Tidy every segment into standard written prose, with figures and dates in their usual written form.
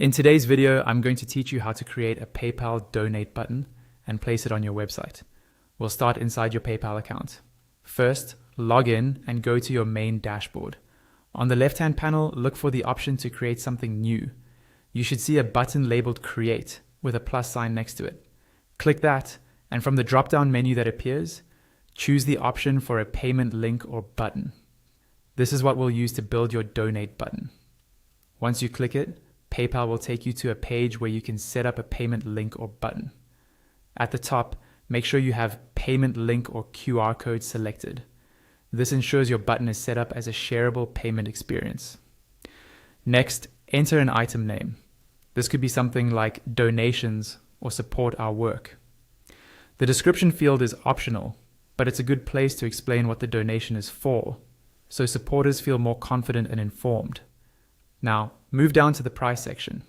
In today's video, I'm going to teach you how to create a PayPal donate button and place it on your website. We'll start inside your PayPal account. First, log in and go to your main dashboard. On the left-hand panel, look for the option to create something new. You should see a button labeled Create with a plus sign next to it. Click that, and from the drop-down menu that appears, choose the option for a payment link or button. This is what we'll use to build your donate button. Once you click it, PayPal will take you to a page where you can set up a payment link or button. At the top, make sure you have payment link or QR code selected. This ensures your button is set up as a shareable payment experience. Next, enter an item name. This could be something like donations or support our work. The description field is optional, but it's a good place to explain what the donation is for, so supporters feel more confident and informed. Now, move down to the price section.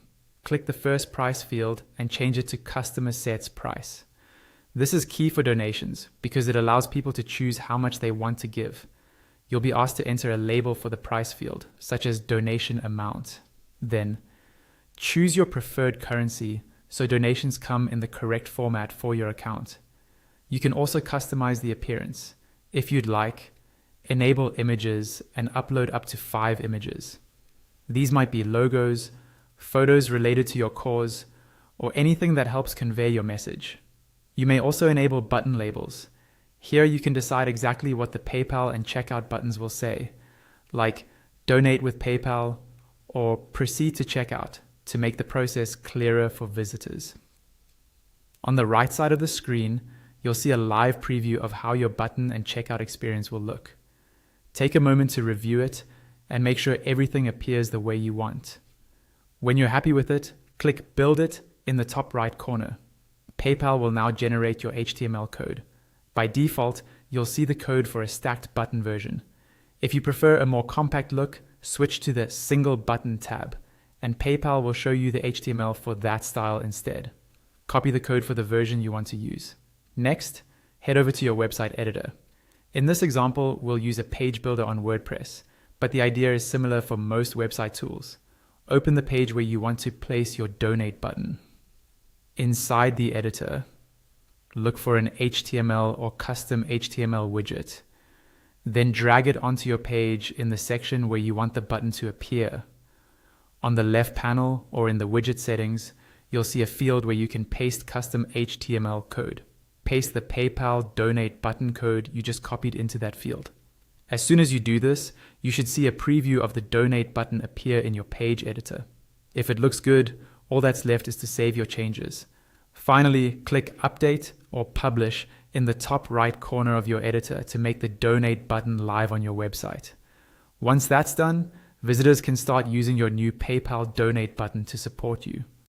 Click the first price field and change it to customer sets price. This is key for donations because it allows people to choose how much they want to give. You'll be asked to enter a label for the price field, such as donation amount. Then, choose your preferred currency so donations come in the correct format for your account. You can also customize the appearance. If you'd like, enable images and upload up to 5 images. These might be logos, photos related to your cause, or anything that helps convey your message. You may also enable button labels. Here you can decide exactly what the PayPal and checkout buttons will say, like Donate with PayPal or Proceed to Checkout, to make the process clearer for visitors. On the right side of the screen, you'll see a live preview of how your button and checkout experience will look. Take a moment to review it and make sure everything appears the way you want. When you're happy with it, click Build It in the top right corner. PayPal will now generate your HTML code. By default, you'll see the code for a stacked button version. If you prefer a more compact look, switch to the Single Button tab, and PayPal will show you the HTML for that style instead. Copy the code for the version you want to use. Next, head over to your website editor. In this example, we'll use a page builder on WordPress, but the idea is similar for most website tools. Open the page where you want to place your donate button. Inside the editor, look for an HTML or custom HTML widget. Then drag it onto your page in the section where you want the button to appear. On the left panel or in the widget settings, you'll see a field where you can paste custom HTML code. Paste the PayPal donate button code you just copied into that field. As soon as you do this, you should see a preview of the donate button appear in your page editor. If it looks good, all that's left is to save your changes. Finally, click Update or Publish in the top right corner of your editor to make the donate button live on your website. Once that's done, visitors can start using your new PayPal donate button to support you.